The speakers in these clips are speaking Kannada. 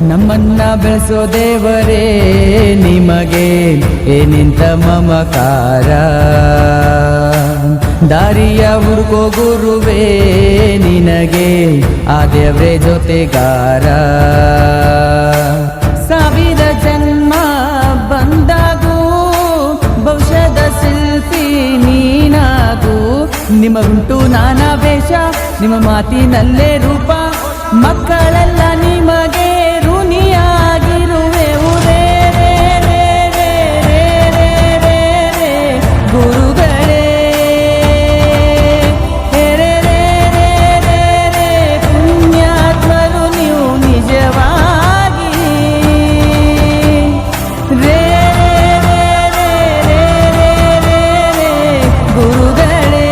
ನಮ್ಮನ್ನ ಬೆಳೆಸೋ ದೇವರೇ ನಿಮಗೆ ಏನಿಂತ ಮಮಕಾರ, ದಾರಿಯ ಹುಡುಕೋ ಗುರುವೇ ನಿನಗೆ ಆ ದೇವ್ರೇ ಜೊತೆಗಾರ. ಸಾವಿರ ಜನ್ಮ ಬಂದಾಗೂ ಭವಿಷ್ಯದ ಶಿಲ್ಪಿ ನೀನಾಗೂ, ನಿಮಗುಂಟು ನಾನಾ ವೇಷ ನಿಮ್ಮ ಮಾತಿನಲ್ಲೇ ರೂಪ, ಮಕ್ಕಳೆಲ್ಲ ನಿಮಗೆ ಋಣಿಯಾಗಿರುವೆವು ರೇ ರೇ ರೇ ರೇ ರೇ ರೇ ರೇ ಗುರುಗಳೇ. ರೇ ರೇ ರೇ ರೇ ರೇ ಪುಣ್ಯಾತ್ಮರು ನೀವು ನಿಜವಾಗಿ. ರೇ ರೇ ರೇ ರೇ ರೇ ರೇ ರೇ ಗುರುಗಳೇ.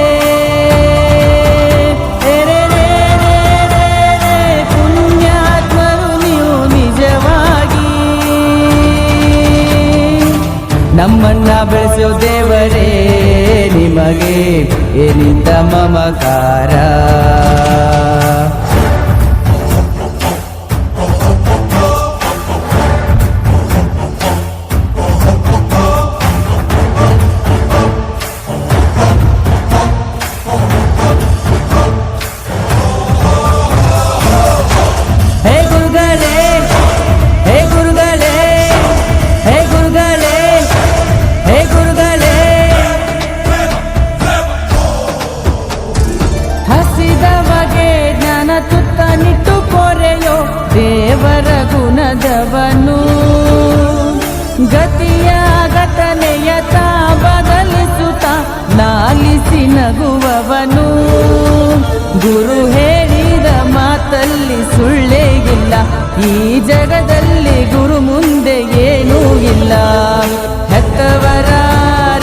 ನಮ್ಮನ್ನ ಬೆಳೆಸೋ ದೇವರೇ ನಿಮಗೆ ಏನಿಂತ ಮಮಕಾರ. ದೇವರ ಗುಣದವನು ಗತಿಯ ಘಟನೆಯ ತಾ ಬದಲಿಸುತ್ತ ಲಾಲಿಸಿ ನಗುವವನು. ಗುರು ಹೇಳಿದ ಮಾತಲ್ಲಿ ಸುಳ್ಳೇ ಇಲ್ಲ, ಈ ಜಗದಲ್ಲಿ ಗುರು ಮುಂದೆ ಏನೂ ಇಲ್ಲ. ಹೆತ್ತವರ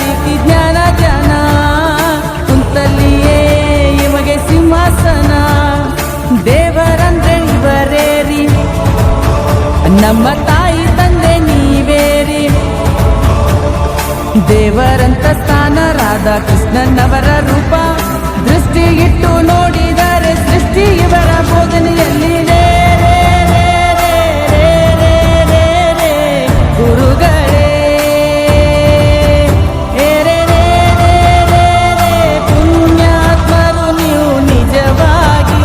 ರೀತಿ ಜ್ಞಾನ ಜನ ಕುಂತಲ್ಲಿಯೇ ಇಮಗೆ ಸಿಂಹಾಸನ. ದೇವರಂದ್ರೆ ಇವರೇರಿ, ನಮ್ಮ ತಾಯಿ ತಂದೆ ನೀವೇರಿ. ದೇವರಂತ ಸ್ಥಾನ ರಾಧಾ ಕೃಷ್ಣನವರ ರೂಪ, ದೃಷ್ಟಿ ಇಟ್ಟು ನೋಡಿದರೆ ಸೃಷ್ಟಿ ಇವರ ಬೋಧನೆಯಲ್ಲಿ ರೇ ರೇ ರೇ ರೇ ರೇ ರೇ ರೇ ಗುರುಗಳೇ. ರೇ ರೇ ರೇ ರೇ ರೇ ಪುಣ್ಯಾತ್ಮರು ನೀವು ನಿಜವಾಗಿ.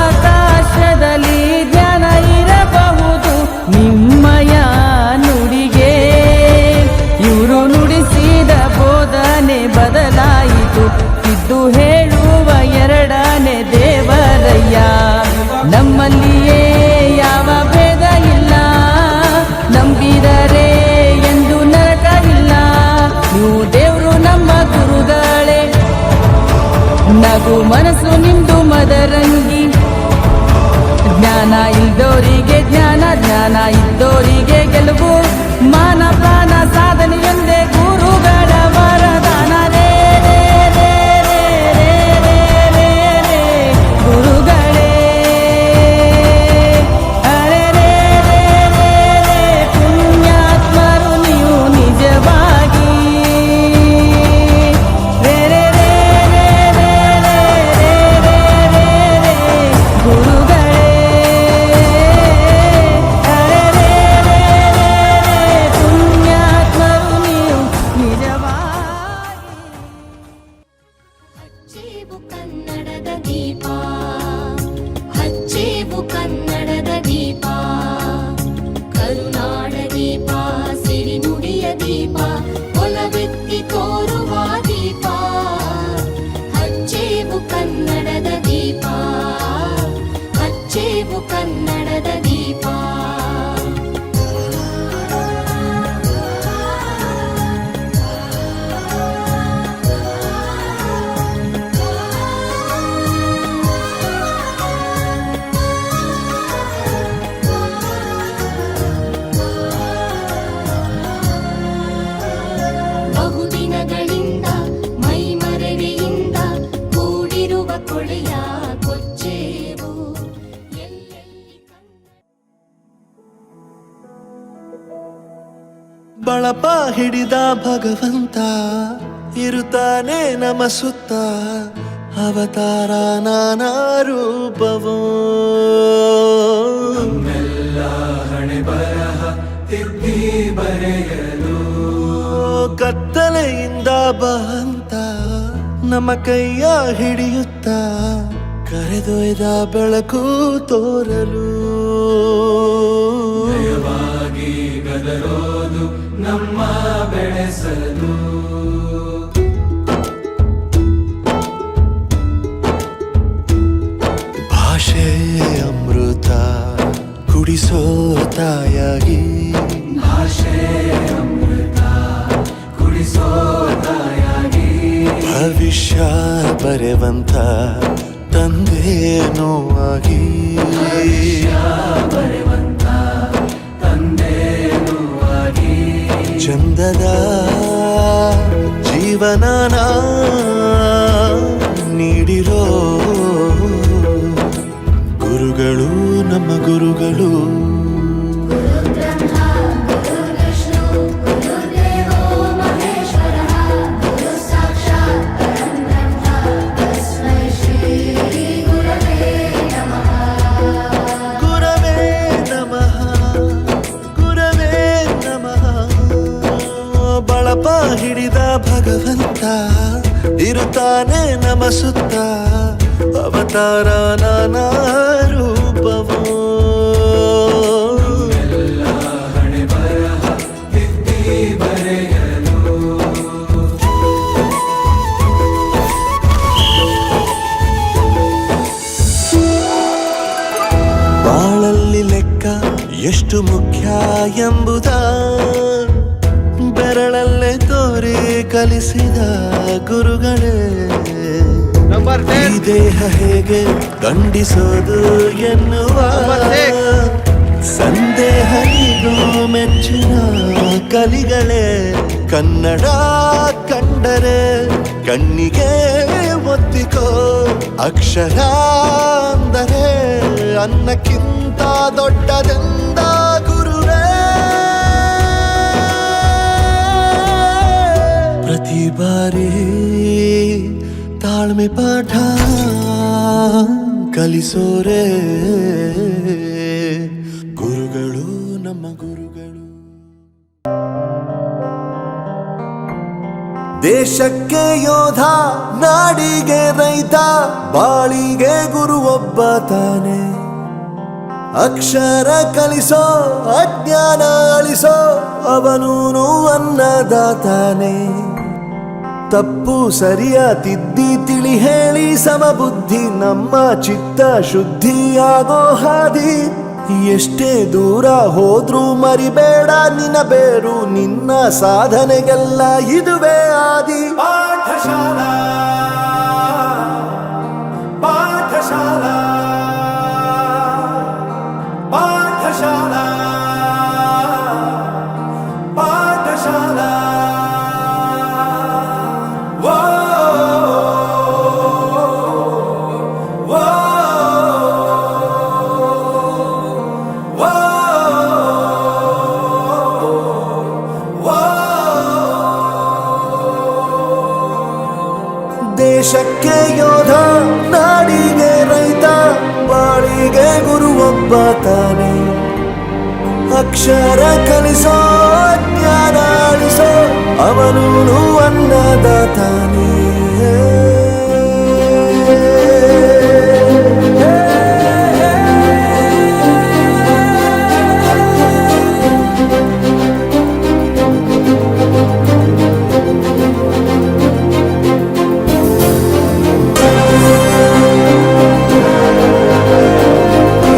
ಆಕಾಶದಲ್ಲಿ ಧ್ಯಾನ ಇರಬಹುದು ನಿಮ್ಮಯ ನುಡಿಗೆ, ಇವರು ನುಡಿಸಿದ ಬೋಧನೆ ಬದಲಾಯಿತು, ಇದ್ದು ಹೇಳುವ ಎರಡನೇ ದೇವರಯ್ಯ. ನಮ್ಮಲ್ಲಿಯೇ ಯಾವ ಭೇದ ಇಲ್ಲ, ನಂಬಿದರೆ ಎಂದು ನರಕ ಇಲ್ಲ. ನೀವು ದೇವರು ನಮ್ಮ ಗುರುಗಳೇ, ನಗು ಮನಸ್ಸು ನಿಂದು ಮದರಂಗಿ. ಜ್ಞಾನ ಇದ್ದೋರಿಗೆ ಜ್ಞಾನ, ಜ್ಞಾನ ಇದ್ದೋರಿಗೆ ಗೆಲುವು. ಮಾನ ಪ್ರಾಣ ಸಾಧನೆ ಎಂದೇ ಗುರುಗಳ ವರದಾನ. ರೇ ರೇ ರೇ ರೇ ರೇ ರೇ ರೇ ರೇ ಗುರುಗಳೇ. ಅರೆ ರೇ ರೇ ರೇ ರೇ ಪುಣ್ಯಾತ್ಮರು ನೀವು ನಿಜವಾಗಿ. ರೇ ರೇ ರೇ ರೇ ರೇ ರೇ ರೇ ರೇ ರೇ ಗುರುಗಳೇ. ಅರೆ ರೇ ರೇ ರೇ ರೇ ಬಳಪ ಹಿಡಿದ ಭಗವಂತ ಇರುತ್ತಾನೆ ನಮ ಸುತ್ತ ಅವತಾರ ನಾನಾ ರೂಪವೋ ಹಣೆ ಬರಹ ತಿದ್ದಿ ಬರೆಯಲು ಕತ್ತಲೆಯಿಂದ ಬಂತ ನಮ್ಮ ಕೈಯ ಹಿಡಿಯುತ್ತ ಕರೆದೊಯ್ದ ಬೆಳಕು ತೋರಲು ಭಯವಾಗಿ ಗದರೋದು ನಮ್ಮ ಬೆಳೆಸಲು ಭಾಷೆ ಅಮೃತ ಕುಡಿಸೋ ತಾಯಾಗಿ ಭಾಷೆ ಅಮೃತ ಕುಡಿಸೋ ತಾಯಾಗಿ ಭವಿಷ್ಯ ಬರೆವಂತ ತಂದೇನೋ ಆಗಿ ಬರೆವಂತ ತಂದೇನೂ ಆಗಿ ಚಂದದ ಜೀವನನ ನೀಡಿರೋ ಗುರುಗಳು ನಮ್ಮ ಗುರುಗಳು ಗುರವೇ ನಮಃ ಗುರವೇ ನಮಃ ಬಳಪ ಹಿಡಿದ ಭಗವಂತ ಇರುತ್ತಾನೆ ನಮ ಸುತ್ತ ಅವತಾರ ನಾನಾ ರೂಪವೋ ಹಣೆ ಬರಹ ತಿದ್ದಿ ಬರೆಯಲು ಬಾಳಲ್ಲಿ ಲೆಕ್ಕ ಎಷ್ಟು ಮುಖ್ಯ ಎಂಬುದ ಬೆರಳಲ್ಲೇ ತೋರಿ ಕಲಿಸಿದ ಗುರುಗಳೇ ಈ ದೇಹ ಹೇಗೆ ದಂಡಿಸೋದು ಎನ್ನುವ ಸಂದೇಹ ಇದು ಮೆಚ್ಚಿನ ಕಲಿಗಳೇ ಕನ್ನಡ ಕಂಡರೆ ಕಣ್ಣಿಗೆ ಒತ್ತಿಕೋ ಅಕ್ಷರ ಅಂದರೆ ಅನ್ನಕ್ಕಿಂತ ದೊಡ್ಡದೆಂದ ಗುರುವೇ ಪ್ರತಿ ಬಾರಿ ತಾಳ್ಮೆ ಪಾಠ ಕಲಿಸೋರೆ ಗುರುಗಳು ನಮ್ಮ ಗುರುಗಳು ದೇಶಕ್ಕೆ ಯೋಧ ನಾಡಿಗೆ ರೈತ ಬಾಳಿಗೆ ಗುರು ಒಬ್ಬ ತಾನೆ ಅಕ್ಷರ ಕಲಿಸೋ ಅಜ್ಞಾನ ಅಳಿಸೋ ಅವನೂನು ಅನ್ನದಾತಾನೆ ತಪ್ಪು ಸರಿಯ ತಿದ್ದಿ ತಿಳಿ ಹೇಳಿ ಸಮಬುದ್ಧಿ ನಮ್ಮ ಚಿತ್ತ ಶುದ್ಧಿಯಾಗೋ ಹಾದಿ ಎಷ್ಟೇ ದೂರ ಹೋದ್ರೂ ಮರಿಬೇಡ ನಿನ್ನ ಬೇರು ನಿನ್ನ ಸಾಧನೆಗೆಲ್ಲ ಇದುವೇ ಆದಿ ಪಾಠಶಾಲಾ ಪಾಠಶಾಲಾ ಪಾಠಶಾಲಾ ಪಾಠಶಾಲಾ ದೇಶಕ್ಕೆ ಯೋಧ ನಾಡಿಗೆ ರೈತ ಬಾಳಿಗೆ ಗುರು ಒಬ್ಬ ತಾನೆ ಅಕ್ಷರ ಕಲಿಸೋ ಜ್ಞಾನ ಅಳಿಸೋ ಅವನೂನು ಅನ್ನದಾತಾನೆ